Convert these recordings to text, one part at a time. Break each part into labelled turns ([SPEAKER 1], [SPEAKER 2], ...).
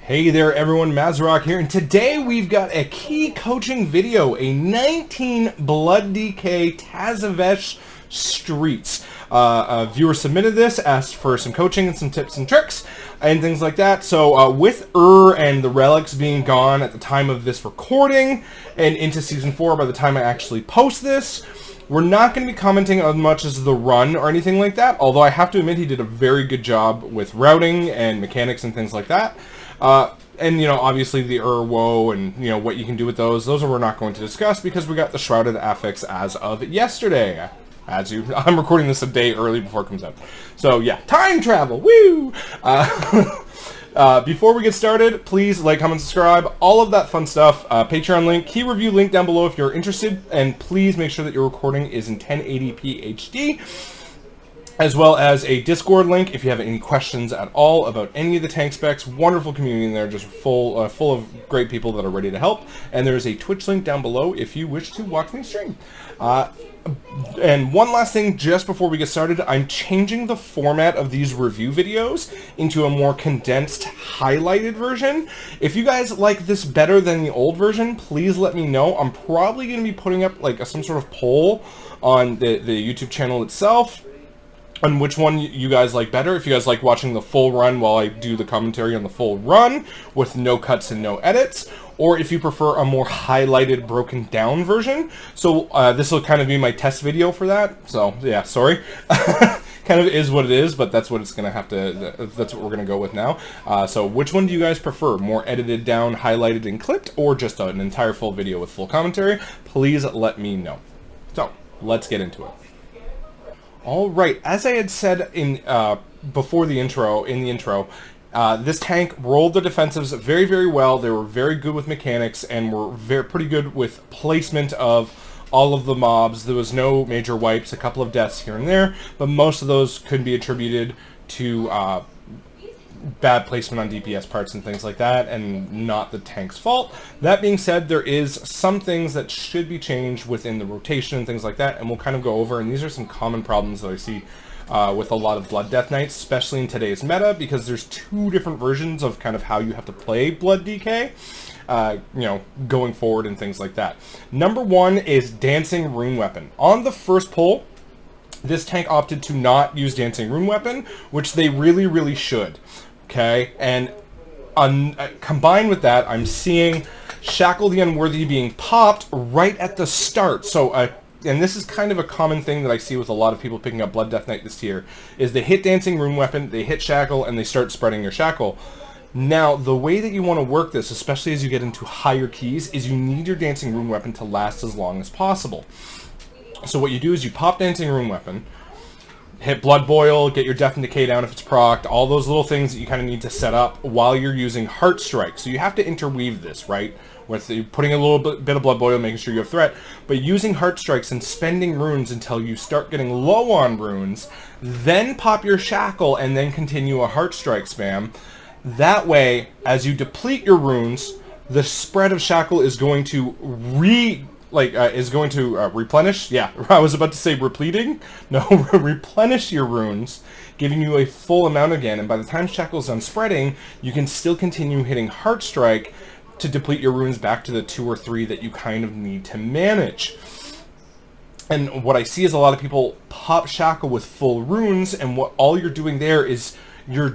[SPEAKER 1] Hey there everyone, Mazrock here, and today we've got a key coaching video, a 19 Blood DK Tazavesh Streets. A viewer submitted this, asked for some coaching and some tips and tricks and things like that. So with and the relics being gone at the time of this recording and into Season 4 by the time I actually post this, we're not going to be commenting on much as the run or anything like that, although I have to admit he did a very good job with routing and mechanics and things like that. And, you know, obviously the woe and, you know, what you can do with those we're not going to discuss because we got the Shrouded Affix as of yesterday. I'm recording this a day early before it comes out. So, yeah, time travel, woo! Before we get started, please like, comment, subscribe, all of that fun stuff. Patreon link, key review link down below if you're interested, and please make sure that your recording is in 1080p HD, as well as a Discord link if you have any questions at all about any of the tank specs. Wonderful community in there, just full of great people that are ready to help. And there's a Twitch link down below if you wish to watch me stream. And one last thing just before we get started, I'm changing the format of these review videos into a more condensed, highlighted version. If you guys like this better than the old version, please let me know. I'm probably going to be putting up like some sort of poll on the YouTube channel itself on which one you guys like better. If you guys like watching the full run while I do the commentary on the full run with no cuts and no edits, or if you prefer a more highlighted, broken down version. So this will kind of be my test video for that. So yeah, sorry. Kind of is what it is, but that's what it's gonna have to, that's what we're gonna go with now. So which one do you guys prefer? More edited down, highlighted and clipped, or just an entire full video with full commentary? Please let me know. So let's get into it. All right, as I had said in before the intro, this tank rolled the defensives very, very well. They were very good with mechanics and were pretty good with placement of all of the mobs. There was no major wipes, a couple of deaths here and there, but most of those could be attributed to bad placement on DPS parts and things like that, and not the tank's fault. That being said, there is some things that should be changed within the rotation and things like that, and we'll kind of go over, and these are some common problems that I see with a lot of Blood Death Knights, especially in today's meta, because there's two different versions of kind of how you have to play Blood DK, you know, going forward and things like that. Number one is Dancing Rune Weapon. On the first pull, this tank opted to not use Dancing Rune Weapon, which they really, really should. Okay, and combined with that, I'm seeing Shackle the Unworthy being popped right at the start. So, and this is kind of a common thing that I see with a lot of people picking up Blood Death Knight this tier, is they hit Dancing Rune Weapon, they hit Shackle, and they start spreading your Shackle. Now, the way that you want to work this, especially as you get into higher keys, is you need your Dancing Rune Weapon to last as long as possible. So what you do is you pop Dancing Rune Weapon, hit Blood Boil, get your Death and Decay down if it's procced, all those little things that you kind of need to set up while you're using Heart Strike. So you have to interweave this, right? With putting a little bit of Blood Boil, making sure you have threat, but using Heart Strikes and spending runes until you start getting low on runes, then pop your Shackle and then continue a Heart Strike spam. That way, as you deplete your runes, the spread of Shackle is going to replenish. Yeah, I was about to say repleting. No, replenish your runes, giving you a full amount again. And by the time Shackle's done spreading, you can still continue hitting Heart Strike to deplete your runes back to the 2 or 3 that you kind of need to manage. And what I see is a lot of people pop Shackle with full runes, and what all you're doing there is you're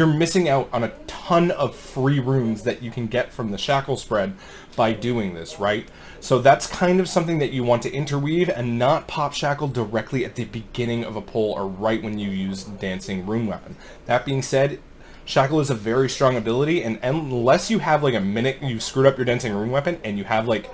[SPEAKER 1] missing out on a ton of free runes that you can get from the Shackle spread by doing this, right? So that's kind of something that you want to interweave and not pop Shackle directly at the beginning of a pull or right when you use Dancing Rune Weapon. That being said, Shackle is a very strong ability, and unless you have like a minute, you screwed up your Dancing Rune Weapon, and you have like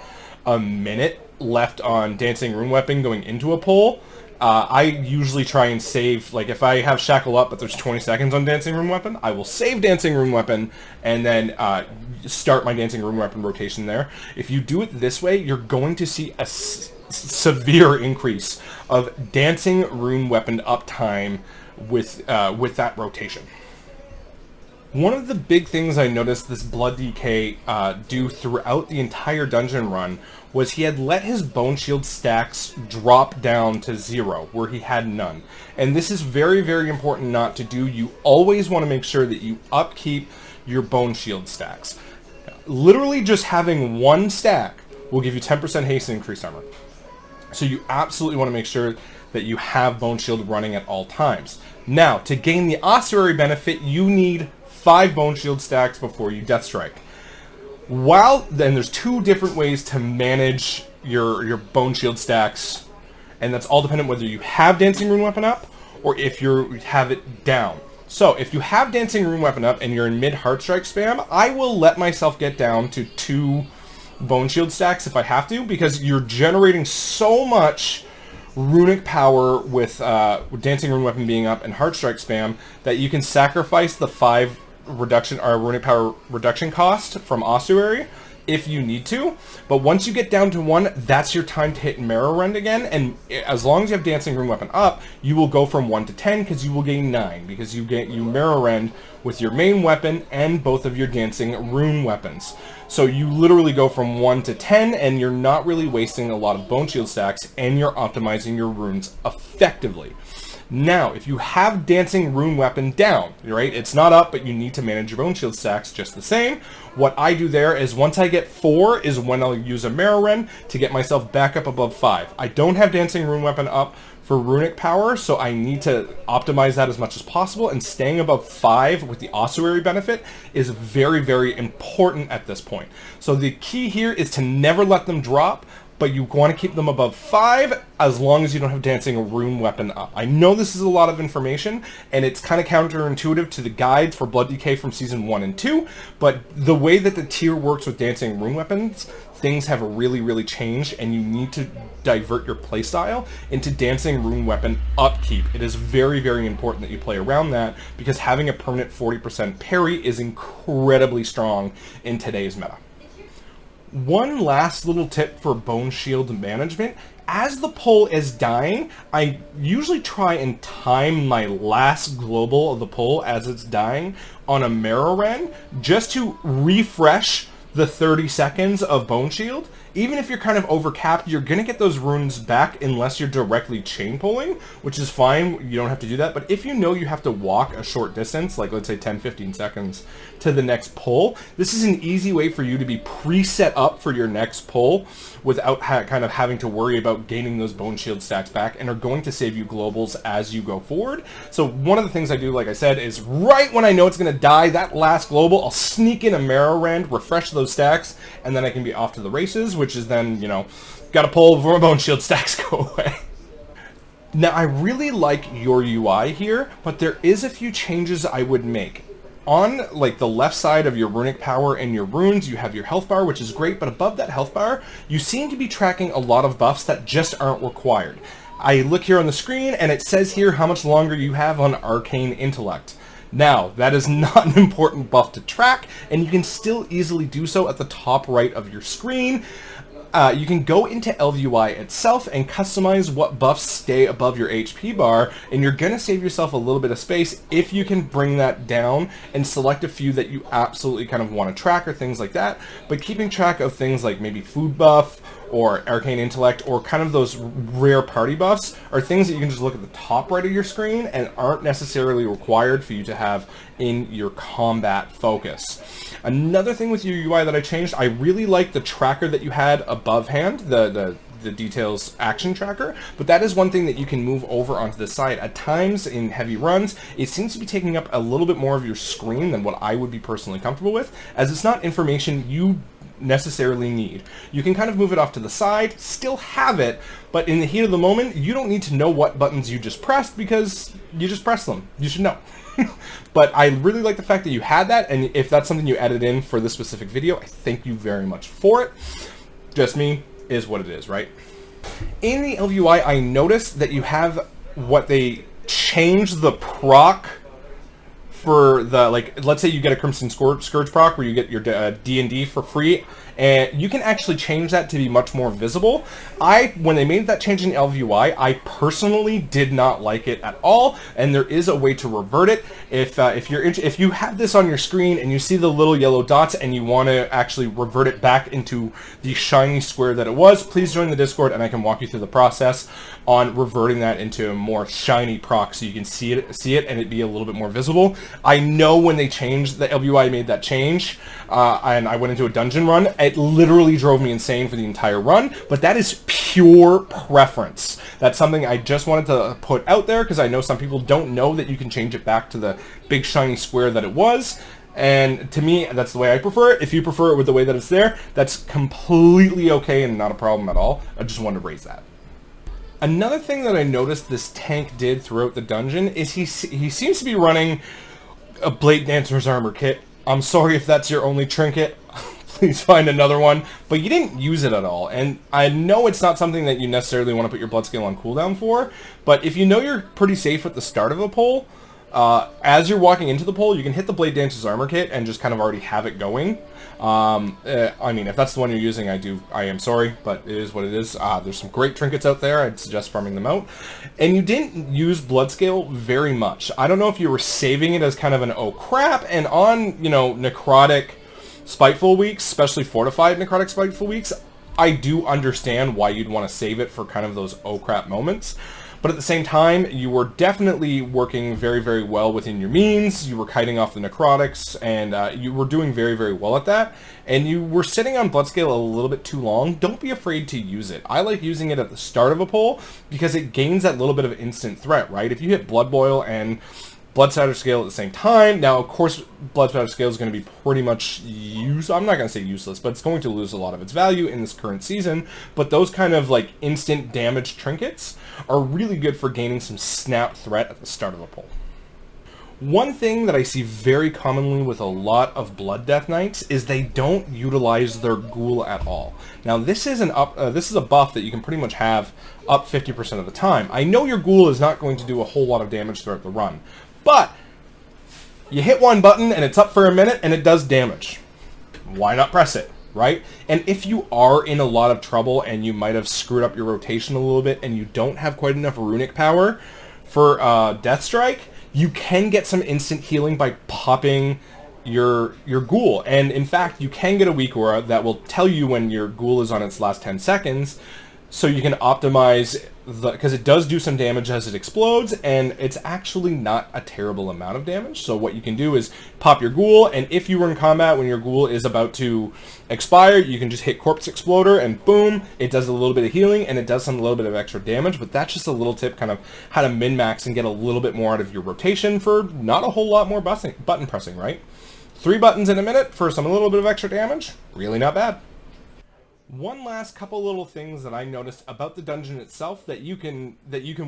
[SPEAKER 1] a minute left on Dancing Rune Weapon going into a pull, I usually try and save, like if I have Shackle up but there's 20 seconds on Dancing Rune Weapon, I will save Dancing Rune Weapon and then start my Dancing Rune Weapon rotation there. If you do it this way, you're going to see a severe increase of Dancing Rune Weapon uptime with that rotation. One of the big things I noticed this Blood DK do throughout the entire dungeon run was he had let his Bone Shield stacks drop down to 0, where he had none. And this is very, very important not to do. You always want to make sure that you upkeep your bone shield stacks. Literally just having one stack will give you 10% haste and increased armor. So you absolutely want to make sure that you have bone shield running at all times. Now, to gain the ossuary benefit, you need 5 bone shield stacks before you death strike. Then there's 2 different ways to manage your bone shield stacks, and that's all dependent whether you have Dancing Rune Weapon up or if you have it down. So if you have Dancing Rune Weapon up and you're in mid Heart Strike spam, I will let myself get down to 2 bone shield stacks if I have to, because you're generating so much runic power with Dancing Rune Weapon being up and Heart Strike spam that you can sacrifice the 5 reduction or runic power reduction cost from ossuary if you need to. But once you get down to 1, that's your time to hit Marrow Rend again, and as long as you have Dancing Rune Weapon up, you will go from 1 to 10 because you will gain 9, because you Marrow Rend with your main weapon and both of your Dancing Rune Weapons. So you literally go from 1 to 10, and you're not really wasting a lot of bone shield stacks, and you're optimizing your runes effectively. Now, if you have Dancing Rune Weapon down, right, it's not up, but you need to manage your bone shield stacks just the same. What I do there is once I get 4 is when I'll use a Marrow Rend to get myself back up above 5. I don't have Dancing Rune Weapon up for runic power, so I need to optimize that as much as possible, and staying above 5 with the ossuary benefit is very, very important at this point. So the key here is to never let them drop, but you want to keep them above 5 as long as you don't have Dancing Rune Weapon up. I know this is a lot of information, and it's kind of counterintuitive to the guides for Blood Decay from Season 1 and 2, but the way that the tier works with Dancing Rune Weapons, things have really, really changed, and you need to divert your playstyle into Dancing Rune Weapon upkeep. It is very, very important that you play around that, because having a permanent 40% parry is incredibly strong in today's meta. One last little tip for bone shield management: as the pull is dying, I usually try and time my last global of the pull as it's dying on a Marrow Rend, just to refresh the 30 seconds of bone shield. Even if you're kind of overcapped, you're going to get those runes back unless you're directly chain pulling, which is fine. You don't have to do that. But if you know you have to walk a short distance, like let's say 10-15 seconds to the next pull, this is an easy way for you to be preset up for your next pull without kind of having to worry about gaining those bone shield stacks back, and are going to save you globals as you go forward. So one of the things I do, like I said, is right when I know it's going to die, that last global, I'll sneak in a Marrow Rend, refresh those stacks, and then I can be off to the races, which is then, you know, got to pull before bone shield stacks go away. Now, I really like your UI here, but there is a few changes I would make. On like the left side of your runic power and your runes, you have your health bar, which is great, but above that health bar, you seem to be tracking a lot of buffs that just aren't required. I look here on the screen, and it says here how much longer you have on Arcane Intellect. Now, that is not an important buff to track, and you can still easily do so at the top right of your screen. You can go into LVUI itself and customize what buffs stay above your HP bar, and you're going to save yourself a little bit of space if you can bring that down and select a few that you absolutely kind of want to track or things like that. But keeping track of things like maybe food buff or Arcane Intellect or kind of those rare party buffs are things that you can just look at the top right of your screen and aren't necessarily required for you to have in your combat focus. Another thing with your UI that I changed, I really like the tracker that you had above hand, the details action tracker, but that is one thing that you can move over onto the side. At times in heavy runs, it seems to be taking up a little bit more of your screen than what I would be personally comfortable with, as it's not information you necessarily need. You can kind of move it off to the side, still have it, but in the heat of the moment, you don't need to know what buttons you just pressed because you just pressed them. You should know. But I really like the fact that you had that, and if that's something you added in for this specific video, I thank you very much for it. Just me is what it is, right? In the LVUI, I noticed that you have what they changed the proc for the, like, let's say you get a Crimson Scourge proc where you get your D&D for free, and you can actually change that to be much more visible. When they made that change in LVUI, I personally did not like it at all, and there is a way to revert it. If you have this on your screen and you see the little yellow dots and you want to actually revert it back into the shiny square that it was, please join the Discord and I can walk you through the process on reverting that into a more shiny proc so you can see it and it be a little bit more visible. I know when they changed, the LBUI made that change, and I went into a dungeon run, it literally drove me insane for the entire run, but that is pure preference. That's something I just wanted to put out there, because I know some people don't know that you can change it back to the big shiny square that it was. And to me, that's the way I prefer it. If you prefer it with the way that it's there, that's completely okay and not a problem at all. I just wanted to raise that. Another thing that I noticed this tank did throughout the dungeon is he seems to be running a Blade Dancer's armor kit. I'm sorry if that's your only trinket. Please find another one. But you didn't use it at all. And I know it's not something that you necessarily want to put your blood scale on cooldown for. But if you know you're pretty safe at the start of a pull, as you're walking into the pull, you can hit the Blade Dancer's armor kit and just kind of already have it going. I mean, if that's the one you're using, I am sorry, but it is what it is. There's some great trinkets out there. I'd suggest farming them out. And you didn't use blood scale very much. I don't know if you were saving it as kind of an oh crap, and on, you know, necrotic spiteful weeks, especially fortified necrotic spiteful weeks, I do understand why you'd want to save it for kind of those oh crap moments. But at the same time, you were definitely working very, very well within your means. You were kiting off the necrotics, and you were doing very, very well at that. And you were sitting on blood scale a little bit too long. Don't be afraid to use it. I like using it at the start of a pull because it gains that little bit of instant threat, right? If you hit Blood Boil and Blood Spatter Scale at the same time, now of course Blood Spatter Scale is going to be pretty much I'm not going to say useless, but it's going to lose a lot of its value in this current season. But those kind of like instant damage trinkets are really good for gaining some snap threat at the start of a pull. One thing that I see very commonly with a lot of Blood Death Knights is they don't utilize their ghoul at all. Now this is a buff that you can pretty much have up 50% of the time. I know your ghoul is not going to do a whole lot of damage throughout the run, but you hit one button and it's up for a minute and it does damage. Why not press it, right? And if you are in a lot of trouble and you might have screwed up your rotation a little bit and you don't have quite enough runic power for Death Strike, you can get some instant healing by popping your ghoul. And in fact, you can get a weak aura that will tell you when your ghoul is on its last 10 seconds, so you can optimize because it does do some damage as it explodes, and it's actually not a terrible amount of damage. So what you can do is pop your ghoul, and if you were in combat when your ghoul is about to expire, you can just hit Corpse Exploder, and boom, it does a little bit of healing, and it does a little bit of extra damage. But that's just a little tip, kind of how to min-max and get a little bit more out of your rotation for not a whole lot more button pressing, right? 3 buttons in a minute for a little bit of extra damage, really not bad. One last couple little things that I noticed about the dungeon itself that you can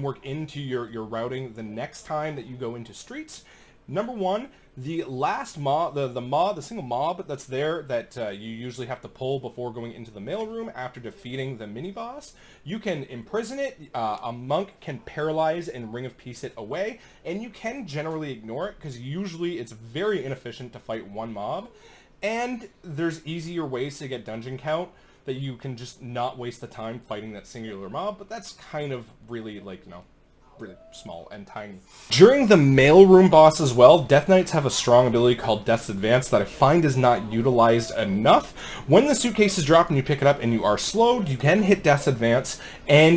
[SPEAKER 1] work into your routing the next time that you go into streets. Number one, the last mob, the single mob that's there that you usually have to pull before going into the mailroom after defeating the mini boss, you can imprison it. A monk can paralyze and Ring of Peace it away, and you can generally ignore it because usually it's very inefficient to fight one mob, and there's easier ways to get dungeon count that you can just not waste the time fighting that singular mob, but that's kind of really, like, you know, really small and tiny. During the mailroom boss as well, Death Knights have a strong ability called Death's Advance that I find is not utilized enough. When the suitcase is dropped and you pick it up and you are slowed, you can hit Death's Advance, and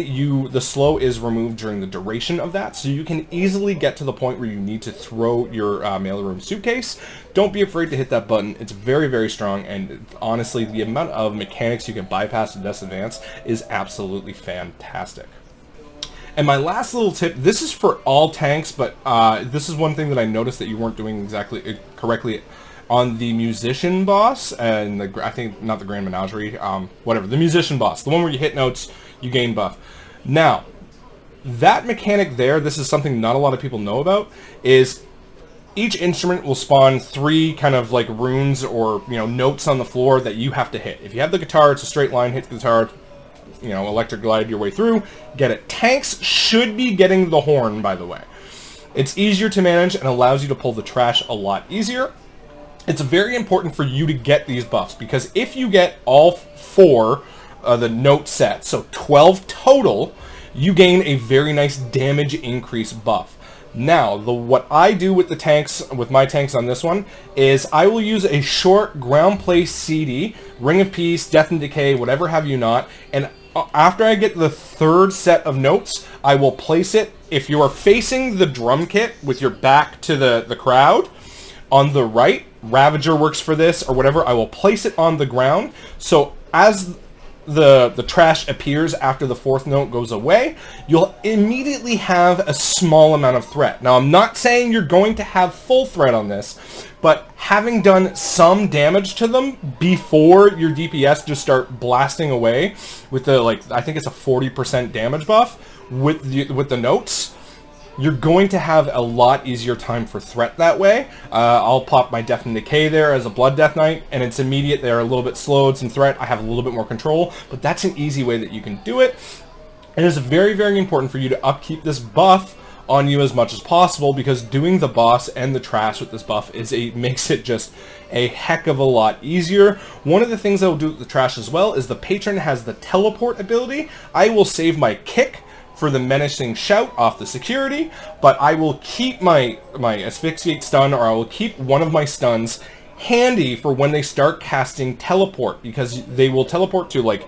[SPEAKER 1] the slow is removed during the duration of that, so you can easily get to the point where you need to throw your mailroom suitcase. Don't be afraid to hit that button. It's very, very strong, and honestly, the amount of mechanics you can bypass with Death's Advance is absolutely fantastic. And my last little tip, this is for all tanks, but this is one thing that I noticed that you weren't doing exactly correctly on the Musician boss, and I think, not the Grand Menagerie, whatever, the Musician boss, the one where you hit notes, you gain buff. Now, that mechanic there, this is something not a lot of people know about, is each instrument will spawn 3 kind of like runes or, you know, notes on the floor that you have to hit. If you have the guitar, it's a straight line, hit the guitar, you know, electric glide your way through, get it. Tanks should be getting the horn, by the way. It's easier to manage and allows you to pull the trash a lot easier. It's very important for you to get these buffs, because if you get all 4 the note sets, so 12 total, you gain a very nice damage increase buff. Now, what I do with the tanks, with my tanks on this one, is I will use a short ground play CD, Ring of Peace, Death and Decay, whatever have you not, and after I get the 3rd set of notes, I will place it, if you are facing the drum kit with your back to the crowd, On the right, Ravager works for this or whatever. I will place it on the ground. So as the trash appears after the fourth note goes away, you'll immediately have a small amount of threat. Now, I'm not saying you're going to have full threat on this, but having done some damage to them before your DPS just start blasting away with the, like, I think it's a 40% damage buff with the notes, you're going to have a lot easier time for threat that way. I'll pop my Death and Decay there as a Blood Death Knight, and it's immediate. They're a little bit slowed, some threat. I have a little bit more control, but that's an easy way that you can do it. It is very, very important for you to upkeep this buff on you as much as possible, because doing the boss and the trash with this buff makes it just a heck of a lot easier. One of the things I will do with the trash as well is the patron has the teleport ability. I will save my kick for the menacing shout off the security, but I will keep my asphyxiate stun, or I will keep one of my stuns handy for when they start casting teleport, because they will teleport to like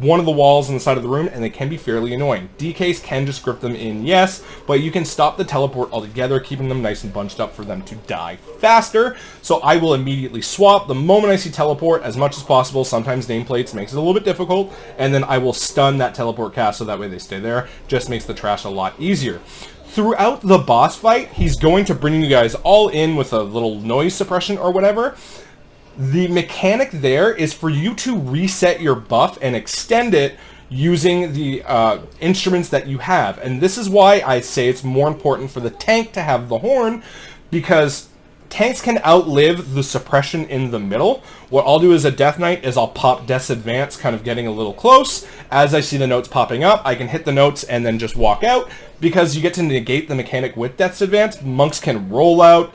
[SPEAKER 1] one of the walls on the side of the room, and they can be fairly annoying. DKs can just grip them in, yes, but you can stop the teleport altogether, keeping them nice and bunched up for them to die faster. So I will immediately swap the moment I see teleport as much as possible. Sometimes nameplates makes it a little bit difficult, and then I will stun that teleport cast so that way they stay there. Just makes the trash a lot easier. Throughout the boss fight, he's going to bring you guys all in with a little noise suppression or whatever. The mechanic there is for you to reset your buff and extend it using the instruments that you have. And this is why I say it's more important for the tank to have the horn, because tanks can outlive the suppression in the middle. What I'll do as a Death Knight is I'll pop Death's Advance, kind of getting a little close. As I see the notes popping up, I can hit the notes and then just walk out, because you get to negate the mechanic with Death's Advance. Monks can roll out.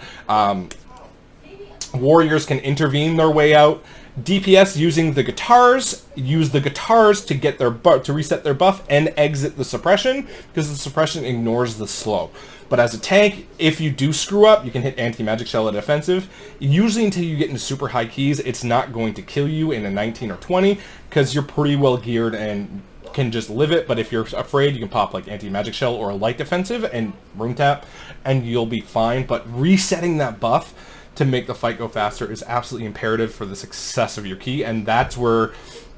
[SPEAKER 1] Warriors can intervene their way out. DPS using the guitars use the guitars to get their to reset their buff and exit the suppression, because the suppression ignores the slow. But as a tank, if you do screw up, you can hit anti-magic shell at offensive. Usually until you get into super high keys, it's not going to kill you in a 19 or 20, because you're pretty well geared and can just live it. But if you're afraid, you can pop like anti-magic shell or a light defensive and room tap, and you'll be fine. But resetting that buff to make the fight go faster is absolutely imperative for the success of your key, and that's where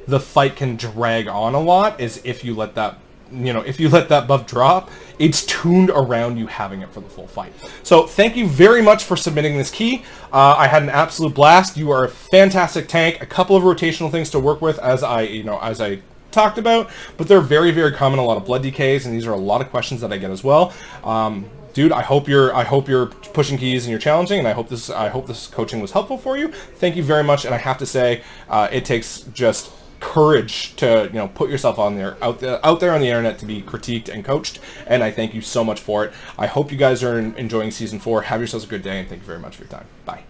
[SPEAKER 1] the fight can drag on a lot, is if you let that, if you let that buff drop, it's tuned around you having it for the full fight. So thank you very much for submitting this key. I had an absolute blast. You are a fantastic tank. A couple of rotational things to work with, as I talked about, but they're very, very common, a lot of blood decays, and these are a lot of questions that I get as well. Dude, I hope you're pushing keys and you're challenging, and I hope this coaching was helpful for you. Thank you very much, and I have to say, it takes just courage to put yourself out there on the internet to be critiqued and coached, and I thank you so much for it. I hope you guys are enjoying season 4. Have yourselves a good day, and thank you very much for your time. Bye.